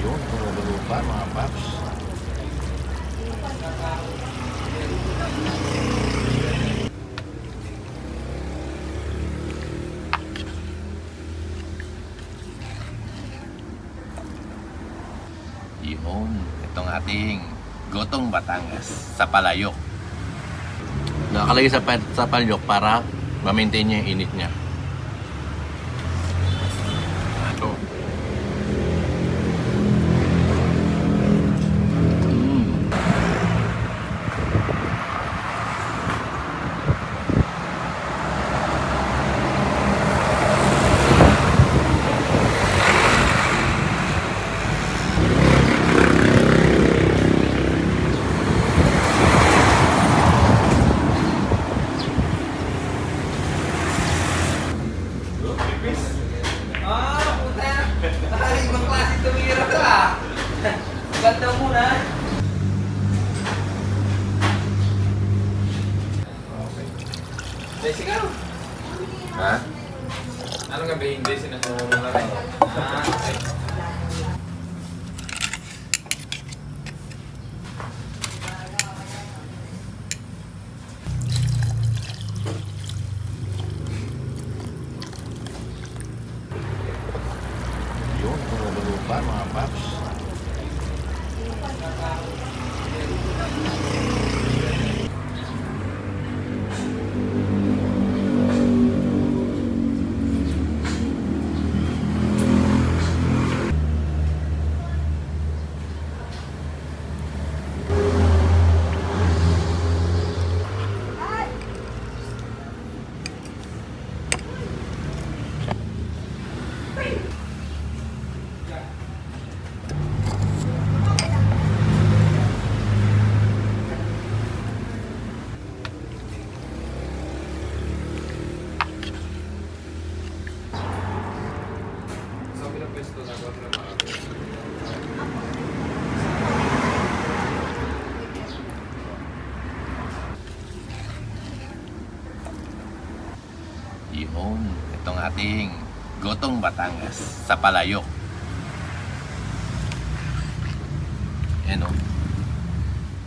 Yun, tumulo pa mga paps. Yun, itong ating gotong Batangas sa palayok. Nakalagay sa palayok para ma-maintain niya yung init niya. Ito. Ibang klase tumira to ah. Ganda muna. Desi ka? Ha? Ano nga ba yung desi na sumulong na rin? Okay. Yun, tumulo pa mga paps. Yun, itong ating gotong Batangas sa palayok. Yan o,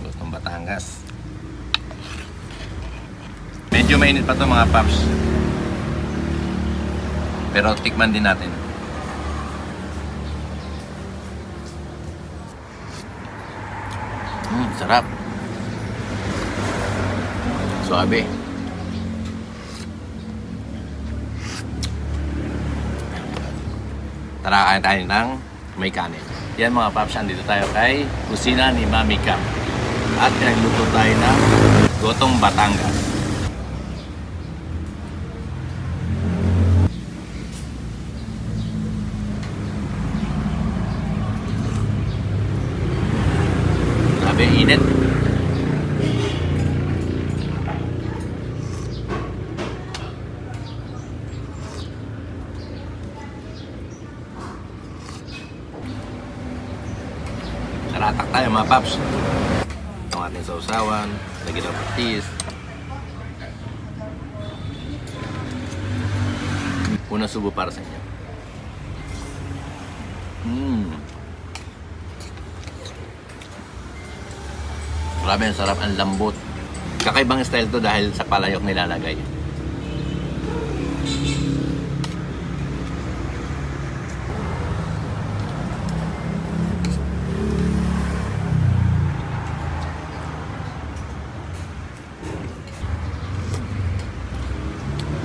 gotong Batangas. Medyo mainit pa to mga paps, pero tikman din natin. Sarap. Suabe. Tara, kain tayo ng may kanin. Yan mga paps, andito tayo kay kusina ni Mami Cam. At nagluto tayo ng gotong Batangas. Grabe, init. Naratak tayo mga paps. Itong ating sausawan, lagyan ng patis. Unang subo para sa inyo. Grabe, ang sarap, ang lambot. Kakaibang style to dahil sa palayok nilalagay.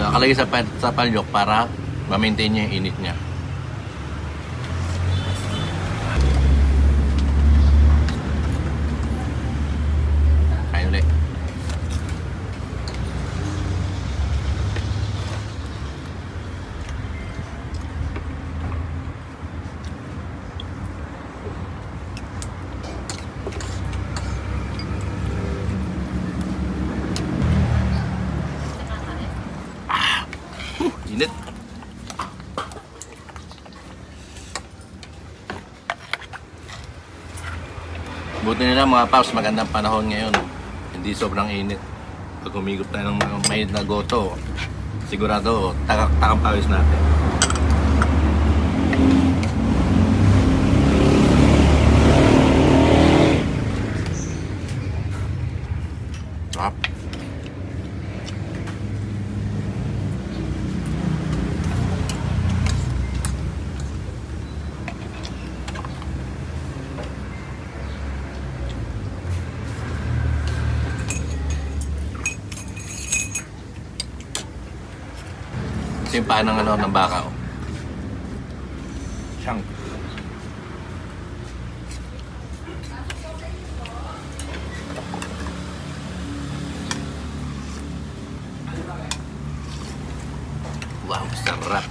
Nakalagay sa palyok para ma-maintain niya yung init niya. Kain ulit. Init. Buti nila mga paps, magandang panahon ngayon. Hindi sobrang init. Pag humigop tayo ng mga mainit na goto, sigurado takang pawis natin. Ito yung paa ng, ano, ng baka. Oh. Shank. Wow, sarap.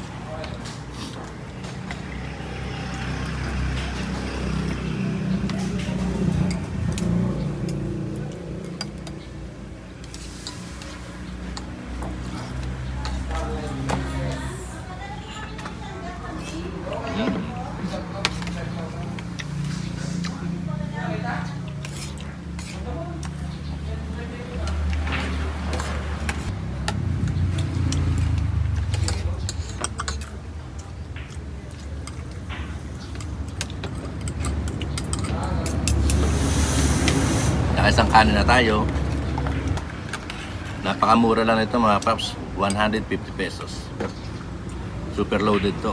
Isang kanin na tayo. Napakamura lang ito mga paps, 150 pesos. Super loaded to.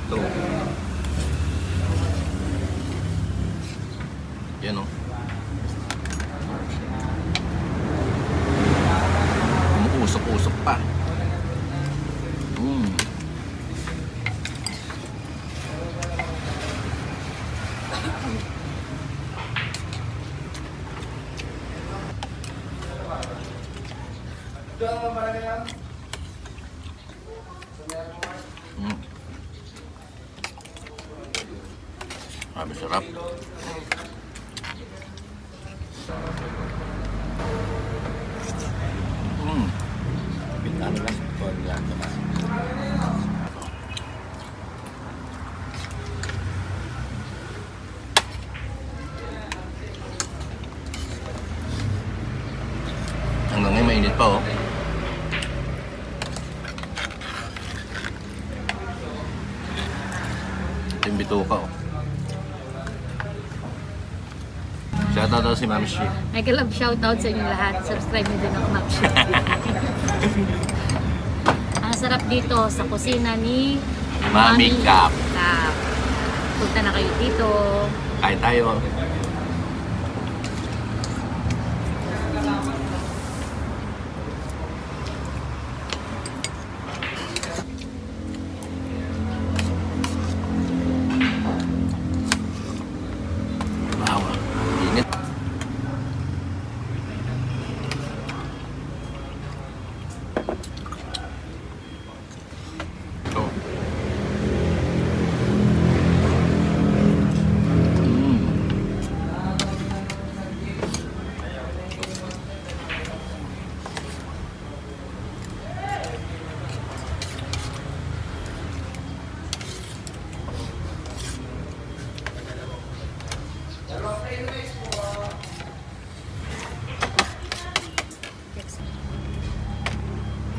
Ito. Yan o. Usok-usok pa. Sarap. Ano lang ito yan naman. Hanggang ngayon mainit pa oh. Ito yung bituka oh. Shoutout daw si Ma'am Shi. Mega love shoutout sa inyo lahat. Subscribe nyo din ako, Ma'am Shi. Ang sarap dito sa kusina ni Mami Cap. Punta na kayo dito. Kain tayo. Wow, init.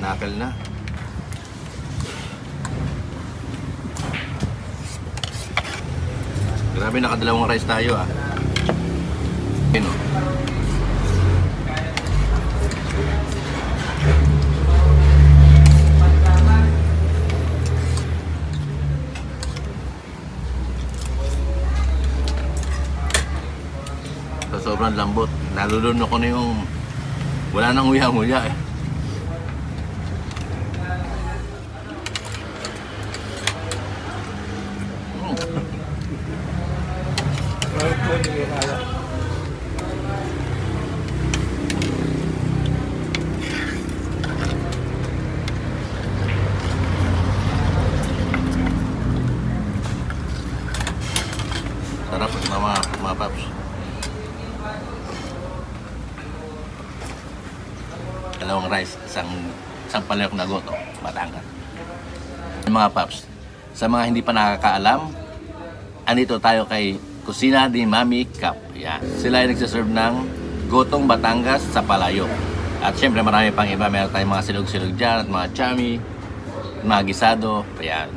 Nakal na. Grabe, nakadalawang rice tayo ah. Pino. So, sobrang lambot. Nalulun ako na yung wala nang nguya-nguya eh. Sarap mga paps. Dalawang rice, isang palayok na goto, Batangas. Mga paps, sa mga hindi pa nakakaalam, andito tayo kay Kusina ni Mami Cap. Yan. Sila ay nagsaserve ng gotong Batangas sa palayok. At syempre marami pang iba, meron tayong mga silog-silog dyan at mga chami, mga gisado. Yan.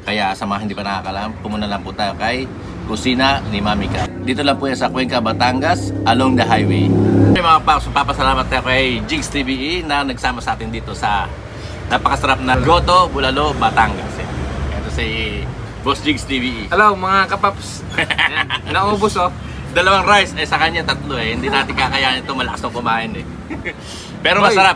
Kaya sa mga hindi pa nakakaalam, pumunta lang po tayo kay Kusina ni Mami Cap. Dito lang po yan sa Cuenca, Batangas, along the highway. Mga paps, papasalamat tayo kay Jigs TVE na nagsama sa atin dito sa napakasarap na Goto, Bulalo, Batangas. Ito si Boss Jigs TVE. Hello mga kapaps. Ayan, naubos oh. Dalawang rice, sa kanya tatlo Hindi natin kakayanin ito, malakas na kumain Pero Hoy. masarap.